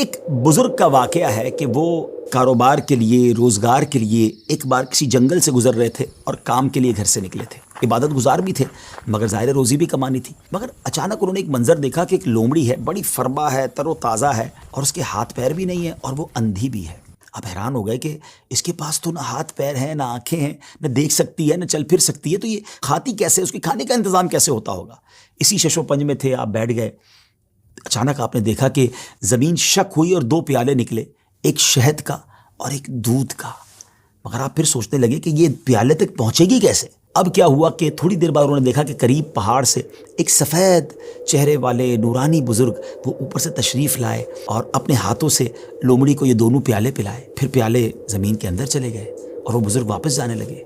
ایک بزرگ کا واقعہ ہے کہ وہ کاروبار کے لیے، روزگار کے لیے ایک بار کسی جنگل سے گزر رہے تھے اور کام کے لیے گھر سے نکلے تھے۔ عبادت گزار بھی تھے مگر ظاہر روزی بھی کمانی تھی۔ مگر اچانک انہوں نے ایک منظر دیکھا کہ ایک لومڑی ہے، بڑی فربا ہے، تر و تازہ ہے، اور اس کے ہاتھ پیر بھی نہیں ہیں اور وہ اندھی بھی ہے۔ اب حیران ہو گئے کہ اس کے پاس تو نہ ہاتھ پیر ہیں، نہ آنکھیں ہیں، نہ دیکھ سکتی ہے، نہ چل پھر سکتی ہے، تو یہ کھاتی کیسے، اس کے کھانے کا انتظام کیسے ہوتا ہوگا؟ اسی شش و پنج میں تھے، آپ بیٹھ گئے۔ اچانک آپ نے دیکھا کہ زمین شک ہوئی اور دو پیالے نکلے، ایک شہد کا اور ایک دودھ کا۔ مگر آپ پھر سوچنے لگے کہ یہ پیالے تک پہنچے گی کیسے؟ اب کیا ہوا کہ تھوڑی دیر بعد انہوں نے دیکھا کہ قریب پہاڑ سے ایک سفید چہرے والے نورانی بزرگ وہ اوپر سے تشریف لائے اور اپنے ہاتھوں سے لومڑی کو یہ دونوں پیالے پلائے۔ پھر پیالے زمین کے اندر چلے گئے اور وہ بزرگ واپس جانے لگے۔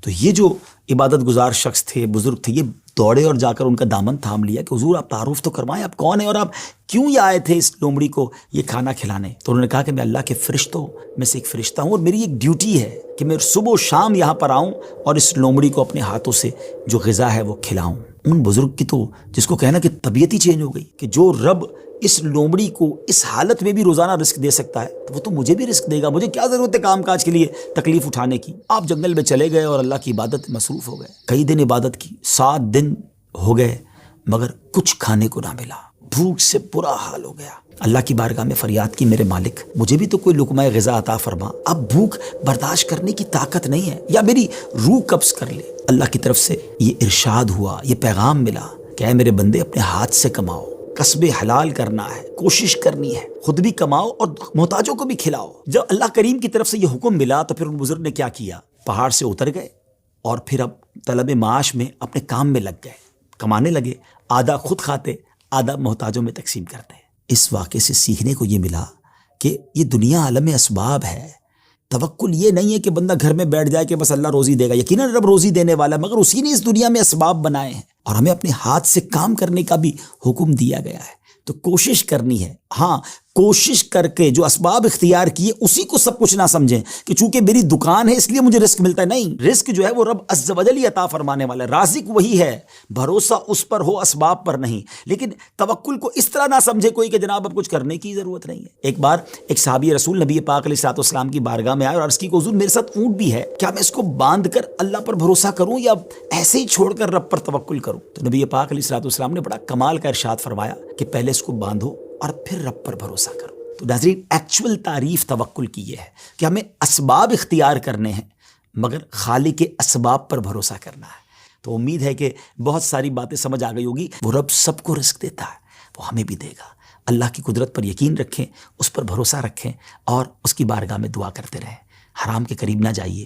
تو یہ جو عبادت گزار شخص تھے، بزرگ تھے، یہ دوڑے اور جا کر ان کا دامن تھام لیا کہ حضور آپ تعارف تو کرمائیں، آپ کون ہیں اور آپ کیوں یہ آئے تھے اس لومڑی کو یہ کھانا کھلانے؟ تو انہوں نے کہا کہ میں اللہ کے فرشتوں میں سے ایک فرشتہ ہوں اور میری ایک ڈیوٹی ہے کہ میں صبح و شام یہاں پر آؤں اور اس لومڑی کو اپنے ہاتھوں سے جو غذا ہے وہ کھلاؤں۔ ان بزرگ کی تو جس کو کہنا کہ طبیعت ہی چینج ہو گئی کہ جو رب اس لومڑی کو اس حالت میں بھی روزانہ رزق دے سکتا ہے تو وہ تو مجھے بھی رزق دے گا، مجھے کیا ضرورت ہے کام کاج کے لیے تکلیف اٹھانے کی؟ آپ جنگل میں چلے گئے اور اللہ کی عبادت میں مصروف ہو گئے، کئی دن عبادت کی، 7 دن ہو گئے مگر کچھ کھانے کو نہ ملا، بھوک سے برا حال ہو گیا۔ اللہ کی بارگاہ میں فریاد کی، میرے مالک مجھے بھی تو کوئی لقمہ غذا عطا فرما، اب بھوک برداشت کرنے کی طاقت نہیں ہے، یا میری روح قبض کر لے۔ اللہ کی طرف سے یہ ارشاد ہوا، یہ پیغام ملا کہ اے میرے بندے اپنے ہاتھ سے کماؤ، کسب حلال کرنا ہے، کوشش کرنی ہے، خود بھی کماؤ اور محتاجوں کو بھی کھلاؤ۔ جب اللہ کریم کی طرف سے یہ حکم ملا تو پھر ان بزرگ نے کیا کیا؟ پہاڑ سے اتر گئے اور پھر اب طلب معاش میں اپنے کام میں لگ گئے، کمانے لگے، آدھا خود کھاتے، آدھا محتاجوں میں تقسیم کرتے۔ اس واقعے سے سیکھنے کو یہ ملا کہ یہ دنیا عالم اسباب ہے، توکل یہ نہیں ہے کہ بندہ گھر میں بیٹھ جائے کہ بس اللہ روزی دے گا۔ یقیناً رب روزی دینے والا ہے مگر اسی نے اس دنیا میں اسباب بنائے ہیں اور ہمیں اپنے ہاتھ سے کام کرنے کا بھی حکم دیا گیا ہے، تو کوشش کرنی ہے۔ ہاں، کوشش کر کے جو اسباب اختیار کیے اسی کو سب کچھ نہ سمجھیں کہ چونکہ میری دکان ہے اس لیے مجھے رزق ملتا ہے، نہیں، رزق جو ہے وہ رب عز و جل ہی عطا فرمانے والا ہے، رازق وہی ہے، بھروسہ اس پر ہو، اسباب پر نہیں۔ لیکن توکل کو اس طرح نہ سمجھے کوئی کہ جناب اب کچھ کرنے کی ضرورت نہیں ہے۔ ایک بار ایک صحابی رسول نبی پاک علیہ الصلوۃ والسلام کی بارگاہ میں آئے اور عرض کی کہ حضور میرے ساتھ اونٹ بھی ہے، کیا میں اس کو باندھ کر اللہ پر بھروسہ کروں یا ایسے ہی چھوڑ کر رب پر توکل کروں؟ تو نبی پاک علیہ الصلوۃ والسلام نے بڑا کمال کا ارشاد فرمایا کہ پہلے اس کو باندھو اور پھر رب پر بھروسہ کرو۔ تو ناظرین، ایکچول تعریف توکل کی یہ ہے کہ ہمیں اسباب اختیار کرنے ہیں مگر خالق کے اسباب پر بھروسہ کرنا ہے۔ تو امید ہے کہ بہت ساری باتیں سمجھ آ گئی ہوگی۔ وہ رب سب کو رزق دیتا ہے، وہ ہمیں بھی دے گا۔ اللہ کی قدرت پر یقین رکھیں، اس پر بھروسہ رکھیں اور اس کی بارگاہ میں دعا کرتے رہیں، حرام کے قریب نہ جائیے۔